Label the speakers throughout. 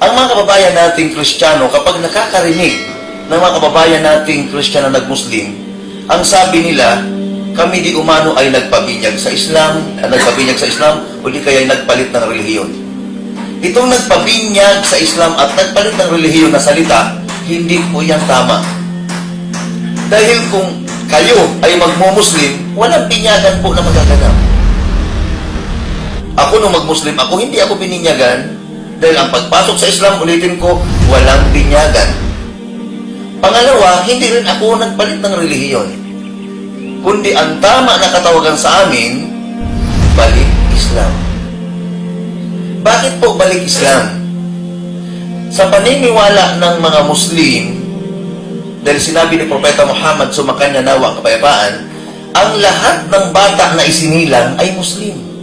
Speaker 1: Ang mga kababayan nating Kristiyano, kapag nakakarinig ng mga kababayan nating Kristiyano na nag-Muslim, ang sabi nila, kami di umano ay nagpabinyag sa Islam, o di kaya nagpalit ng relihiyon. Itong nagpabinyag sa Islam at nagpalit ng relihiyon na salita, hindi po yan tama. Dahil kung kayo ay magmo-Muslim, walang binyagan po na magaganap. Ako nung mag-Muslim ako, hindi ako bininyagan dahil ang pagpasok sa Islam, ulitin ko, walang binyagan. Pangalawa, hindi rin ako nagpalit ng relihiyon. Kundi ang tama na katawagan sa amin, balik Islam. Bakit po balik Islam? Sa paniniwala ng mga Muslim, dahil sinabi ni Propeta Muhammad, sumakanya nawa ang kapayapaan, ang lahat ng bata na isinilang ay Muslim.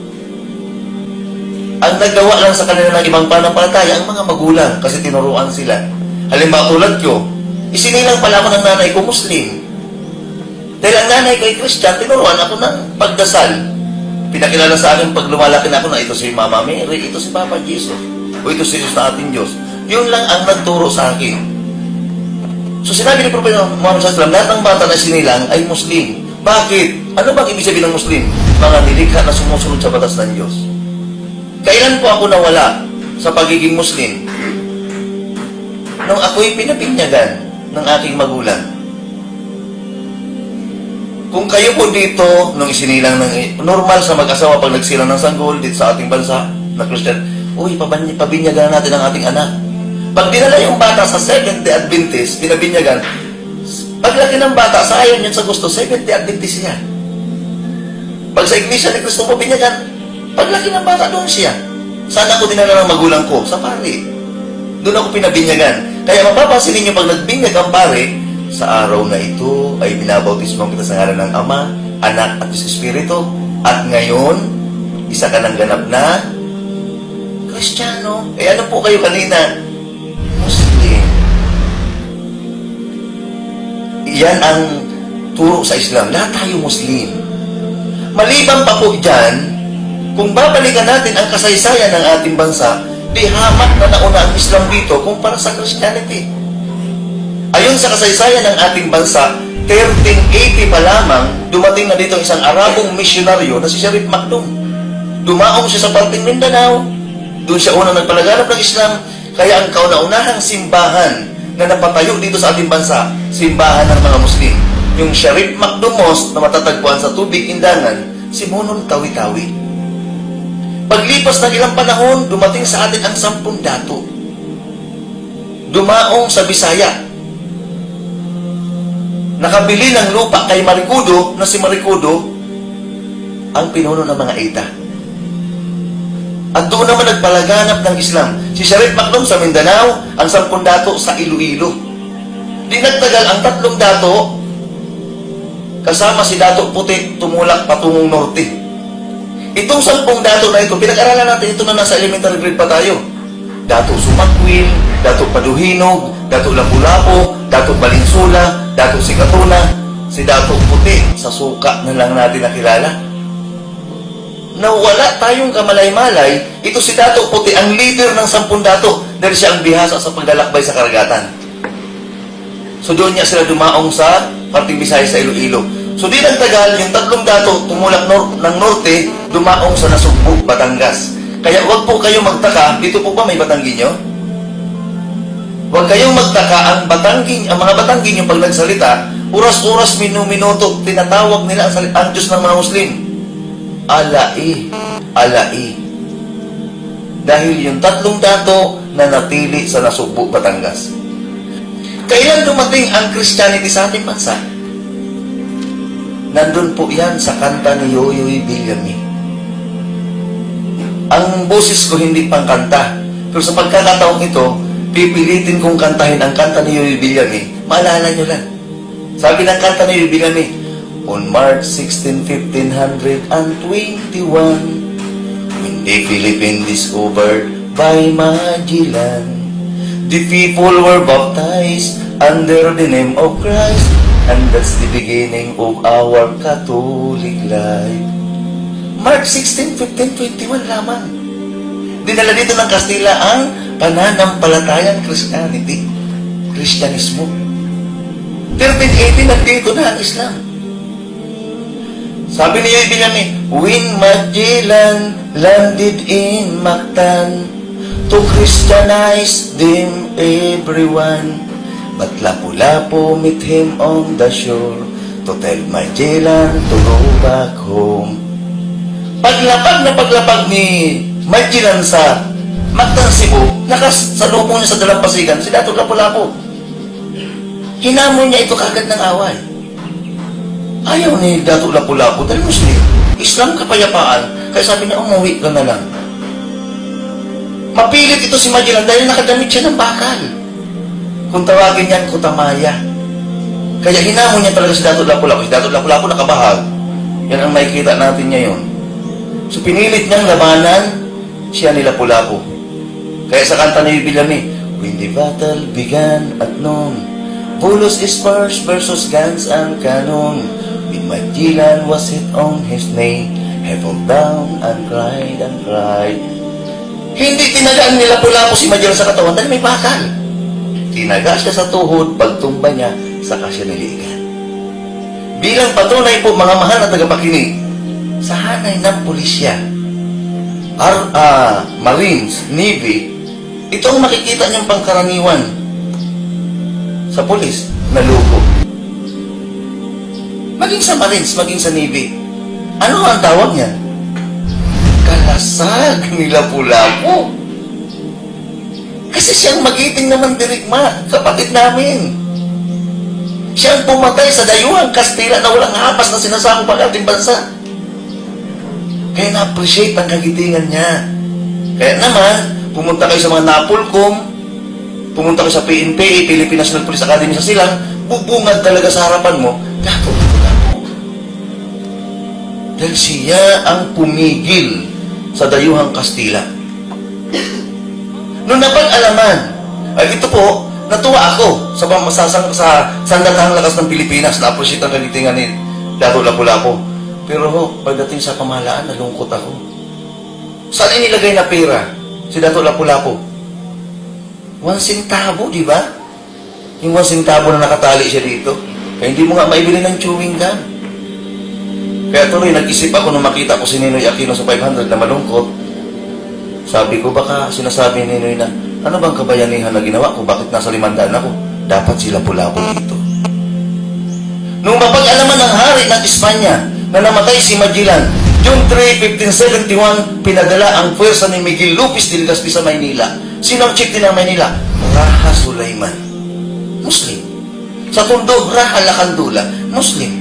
Speaker 1: Ang nagawa lang sa kanila ng ibang panampalataya, ang mga magulang, kasi tinuruan sila. Halimbawa tulad ko, isinilang pala ako ng nanay ko Muslim. Dahil ang nanay ko ay Christian, tinuruan ako ng pagdasal. Pinakilala sa akin pag lumalaki na ako na ito si Mama Mary, ito si Papa Jesus, o ito si Jesus na ating Diyos. Yun lang ang nagturo sa akin. So sinabi ni Propeta Muhammad SAW, lahat ng bata na sinilang ay Muslim. Bakit? Ano bang ibig sabihin ng Muslim? Mga nilikha na sumusunod sa batas ng Diyos. Kailan po ako nawala sa pagiging Muslim? Nung ako'y pinabinyagan ng aking magulang. Kung kayo po dito, nung isinilang ng normal sa mag-asawa pag nagsilang ng sanggol dito sa ating bansa, na Christian, uy, pabinyagan natin ang ating anak. Pag dinala yung bata sa Seventh-day Adventist, pinabinyagan, paglaki ng bata, sa ayon yun sa gusto, Seventh-day Adventist siya. Pag sa Iglesia ni Cristo po binyagan, paglaki ng bata, doon siya. Saan ako dinala ng magulang ko? Sa pare. Doon ako pinabinyagan. Kaya mapapansin ninyo pag nagbinyag ang pare, sa araw na ito ay binabautismo kita sa ngalan ng Ama, Anak at Espiritu. At ngayon, isa ka ng ganap na Kristiyano. Eh ano po kayo kanina? Muslim. Yan ang turo sa Islam. Lahat tayo Muslim. Maliban pa po dyan, kung babalikan natin ang kasaysayan ng ating bansa, di hamak na nauna ang Islam dito kumpara sa Christianity. Ayon sa kasaysayan ng ating bansa, 1380 pa lamang, dumating na dito isang Arabong misyonaryo na si Sharif Macdum. Dumaong siya sa parteng Mindanao. Doon siya unang nagpalaganap ng Islam. Kaya ang kauna-unahang simbahan na napatayo dito sa ating bansa, simbahan ng mga Muslim. Yung Sharif Macdum Mosque na matatagpuan sa Tubig, Indangan, si Monon Tawi-Tawi. Paglipas ng ilang panahon, dumating sa atin ang 10 dato. Dumaong sa Bisaya. Nakabili ng lupa kay Marikudo, na si Marikudo ang pinuno ng mga Ita. At doon naman nagpalaganap ng Islam. Si Sharif Macdum sa Mindanao, ang 10 dato sa Iloilo. Di nagtagal ang 3 dato, kasama si Dato Puti, tumulak patungong norte. Itong 10 dato na ito, pinag-aralan natin ito na nasa elementary grade pa tayo. Dato Sumakwil, Dato Paduhinog, Dato Lapu-Lapu, Dato Balinsula, Dato Sikatuna, si Dato Puti, sa suka na lang natin nakilala. Nawala tayong kamalay-malay, ito si Dato Puti, ang leader ng 10 dato, dahil siya ang bihasa sa paglalakbay sa karagatan. So doon niya sila dumaong sa parting Visayas sa Iloilo. So di nagtagal, yung 3 dato tumulak ng norte, dumaong sa Nasugbu, Batangas. Kaya wag po kayong magtaka, dito po ba may Batangginyo? Huwag kayong magtaka, ang mga Batangginyo pag nagsalita, oras-oras, minuto, tinatawag nila ang Diyos ng mga Muslim. Alai, alai. Dahil yung 3 dato na natili sa Nasugbu, Batangas. Kailan dumating ang Christianity sa ating bansa? Nandun po yan sa kanta ni Yoyoy Villame. Ang boses ko hindi pang kanta. Pero sa pagkakataong ito, pipilitin kong kantahin ang kanta ni Yoyoy Villame. Maalala nyo lang. Sabi ng kanta ni Yoyoy Villame, on March 16, 1521, when the Philippines discovered by Magellan, the people were baptized under the name of Christ, and that's the beginning of our Catholic life. March 16, 1521 lamang. Dinala dito ng Kastila ang pananampalatayang Kristyanismo. 1380 nandito na ang Islam. Sabi ni Benjamin, when Magellan landed in Mactan to Christianize them everyone, but Lapu-Lapu meet him on the shore to tell Magellan to go back home. Paglapag ni Magellan sa Mactan, Cebu, nakasalubong niya sa dalampasigan si Dato' Lapu-Lapu. Hinamon niya ito kagad ng away. Ayaw ni Dato' Lapu-Lapu dahil Muslim. Islam kapayapaan. Kaya sabi niya, umuwi ka na lang. Mapilit ito si Magellan dahil nakadamit siya ng bakal. Kung tawagin niyan, kutamaya. Kaya hinamon niya talaga si Dato' Lapu-Lapu. Si Dato' Lapu-Lapu nakabahag. Yan ang makikita natin ngayon. So pinilit niyang labanan siya ni Lapu-Lapu. Kaya sa kanta ni Benjamin, when the battle began at noon, bulos spurs versus guns and cannon. When Magellan was hit on his knee, he fell down and cried. Hindi tinagaan ni Lapu-Lapu si Magellan sa katawan dahil may bakal. Tinaga siya sa tuhod, pagtumba niya, saka siya niligan. Bilang patunay po, mga mahal na tagapakinig, sa hanay ng pulisya, Marines, Navy, ito ang makikita niyang pangkaraniwan sa pulis na logo. Maging sa Marines, maging sa Navy. Ano ang tawag niya? Kalasag ni Lapu-Lapu. Kasi siyang magiting naman dirigma, kapatid namin. Siyang pumatay sa dayuhang Kastila na walang hapas na sinasakop ang ating bansa. Kaya na-appreciate ang kagitingan niya. Kaya naman, pumunta kayo sa mga Napolcom, pumunta kayo sa PNP, Philippine National Police Academy sa Silang, bubungad talaga sa harapan mo, Dato' Lapu-Lapu. Dahil siya ang pumigil sa dayuhang Kastila. Noong napag-alaman, ay ito po, natuwa ako sa sandatahang lakas ng Pilipinas, na-appreciate ang kagitingan ni Dato' Lapu-Lapu. Pero pagdating sa pamahalaan, nalungkot ako. Saan inilagay na pera si Dato' Lapu-Lapu? 1 centavo, di ba? Yung 1 centavo na nakatali siya dito. Kaya hindi mo nga maibili ng chewing gum. Kaya tuloy, nag-isip ako nung makita ko si Ninoy Aquino sa 500 na malungkot. Sabi ko, baka sinasabi ni Ninoy na, ano bang kabayanihan na ginawa ko? Bakit nasa 500 ako? Dapat si Lapu-Lapu dito. Nung mapag-alaman ng hari ng Espanya na namatay si Magellan, June 3, 1571, pinadala ang pwersa ni Miguel Lopez de Legazpi sa Maynila. Sino ang chieftain ng Maynila? Raja Sulaiman, Muslim. Sa Tondo, Raja Lacandula, Muslim.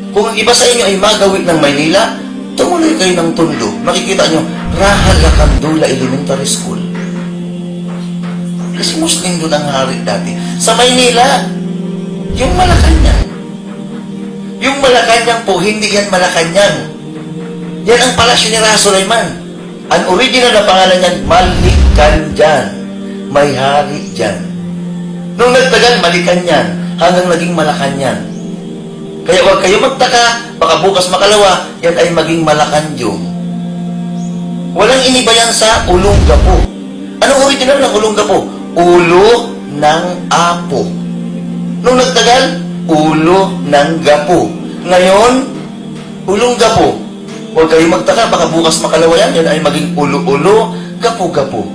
Speaker 1: Kung ang iba sa inyo ay magawit ng Maynila, tumuloy kayo ng Tondo. Makikita nyo, Raja Lacandula Elementary School. Kasi Muslim doon ang hari dati. Sa Maynila, yung Malacanang. Yung Malacanang po, hindi yan Malacanang. Yan ang palasyo ni Raja Sulaiman. Ang original na pangalan niyan, Malicanjan. May hari dyan. Nung nagtagal, Malicanjan, hanggang naging Malacanang. Kaya huwag kayo magtaka, baka bukas makalawa, yan ay maging Malacanjong. Walang inibayan sa Olongapo. Anong original ng Olongapo? Ulo ng Apo. Nung nagtagal, ulo ng gapo. Ngayon, ulong gapo. Huwag kayo magtaka, baka bukas makalawa yan ay maging ulo-ulo, gapo-gapo.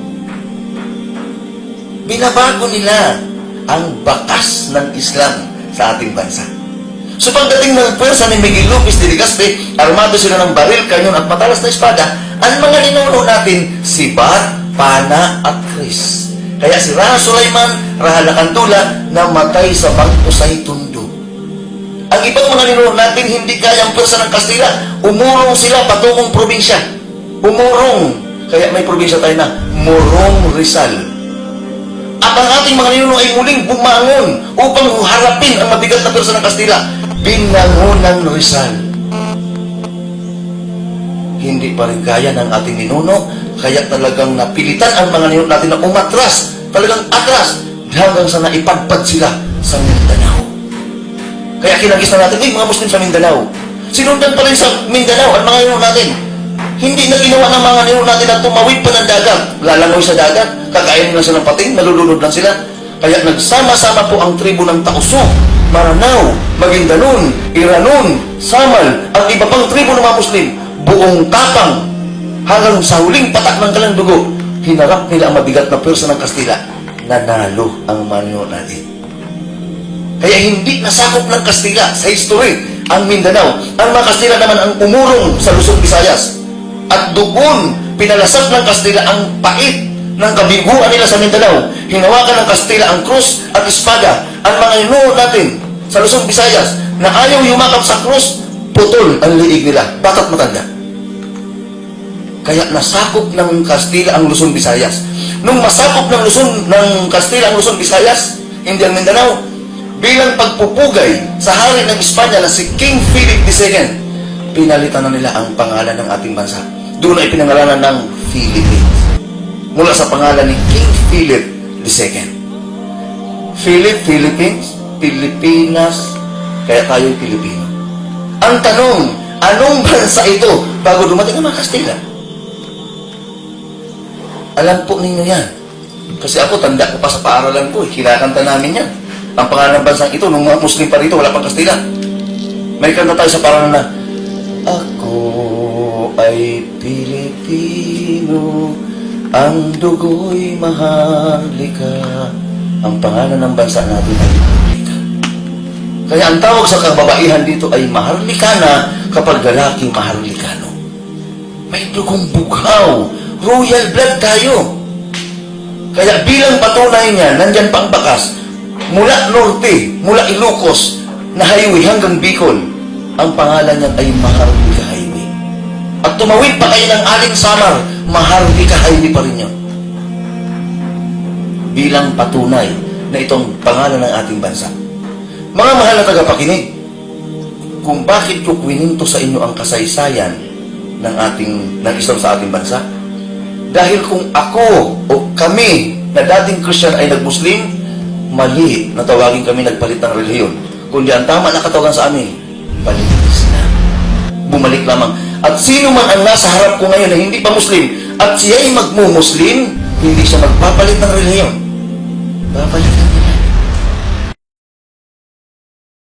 Speaker 1: Binabago nila ang bakas ng Islam sa ating bansa. So pagdating ng pwersa ni Miguel Lopez de Legazpi, armado sila ng baril, kanyon at matalas na espada, ang mga ninuno natin, si Bat, Pana at Chris. Kaya si Raja Sulaiman, Raja Lacandula, namatay sa Bangkusay, Tondo. Ang ibang mga ninuno natin, hindi kayang pwersa ng Kastila. Umurong sila patungong probinsya. Umurong. Kaya may probinsya tayo na Morong Rizal. At ang ating mga ninuno ay muling bumangon upang harapin ang mabigat na pwersa ng Kastila. Binangonan Rizal. Hindi pa rin kaya ng ating ninuno, kaya talagang napilitan ang mga ninuno natin na umatras, talagang atras, hanggang sa naipadpad sila sa Mindanao. Kaya kinagis na natin, mga Muslim sa Mindanao. Sinundan pa rin sa Mindanao ang mga ninuno natin. Hindi na ginawa ng mga ninuno natin na tumawid pa ng dagat. Lalangoy sa dagat, kakain lang sila ng pating, nalulunod lang sila. Kaya nagsama-sama po ang tribo ng Tausug, Maranao, Maguindanon, Iranon, Samal, at iba pang tribo ng mga Muslim. Buong tapang, hanggang sa huling patak ng kalang dugo, hinarap nila ang mabigat na pwersa ng Kastila. Nanalo ang mga ninuno natin. Kaya hindi nasakop ng Kastila sa history ang Mindanao. Ang mga Kastila naman ang umurong sa Luzon, Visayas. At doon, pinalasap ng Kastila ang pait ng kabiguan nila sa Mindanao. Hinawakan ng Kastila ang krus at espada. Ang mga ninuno natin sa Luzon, Visayas na ayaw yumakap sa krus, putol ang liig nila, bata't matanda. Kaya nasakop ng Kastila ang Luzon, Visayas. Nung masakop ng Kastila ang Luzon, Visayas, hindi ang Mindanao, bilang pagpupugay sa hari ng Espanya na si King Philip II, pinalitan na nila ang pangalan ng ating bansa. Doon ay pinangalanan ng Philippines. Mula sa pangalan ni King Philip II. Philip, Philippines, Pilipinas, kaya tayo'y Pilipino. Ang tanong, anong bansa ito bago dumating ang mga Kastila? Alam po ninyo yan. Kasi ako, tanda ko pa sa paaralan ko, kinakanta namin yan. Ang pangalan ng bansang ito, nung mga Muslim pa rito, wala pang Kastila. May kanta tayo sa paaralan na, ako ay Pilipino, ang dugo'y maharlika. Ang pangalan ng bansa natin ay Maharlika. Kaya ang tawag sa kababaihan dito ay Maharlikana kapag lalaki Maharlikano. May dugong bughaw, royal blood tayo. Kaya bilang patunay niya, nandyan pang bakas, mula Norte, mula Ilocos, na highway hanggang Bicol, ang pangalan niyan ay Maharlika Highway. At tumawid pa kayo ng Aling Samar, Maharlika Highway pa rin yun. Bilang patunay na itong pangalan ng ating bansa. Mga mahal na tagapakinig, kung bakit ko kwininto sa inyo ang kasaysayan ng Islam sa ating bansa, dahil kung ako o kami na dating Christian ay nag-Muslim, mali na tawagin kami nagpalit ng relihiyon. Kundi ang tama na katawagan sa amin, balik Islam. Bumalik lamang. At sino man ang nasa harap ko ngayon na hindi pa Muslim at siya'y magmu-Muslim, hindi siya magpapalit ng relihiyon. Babalik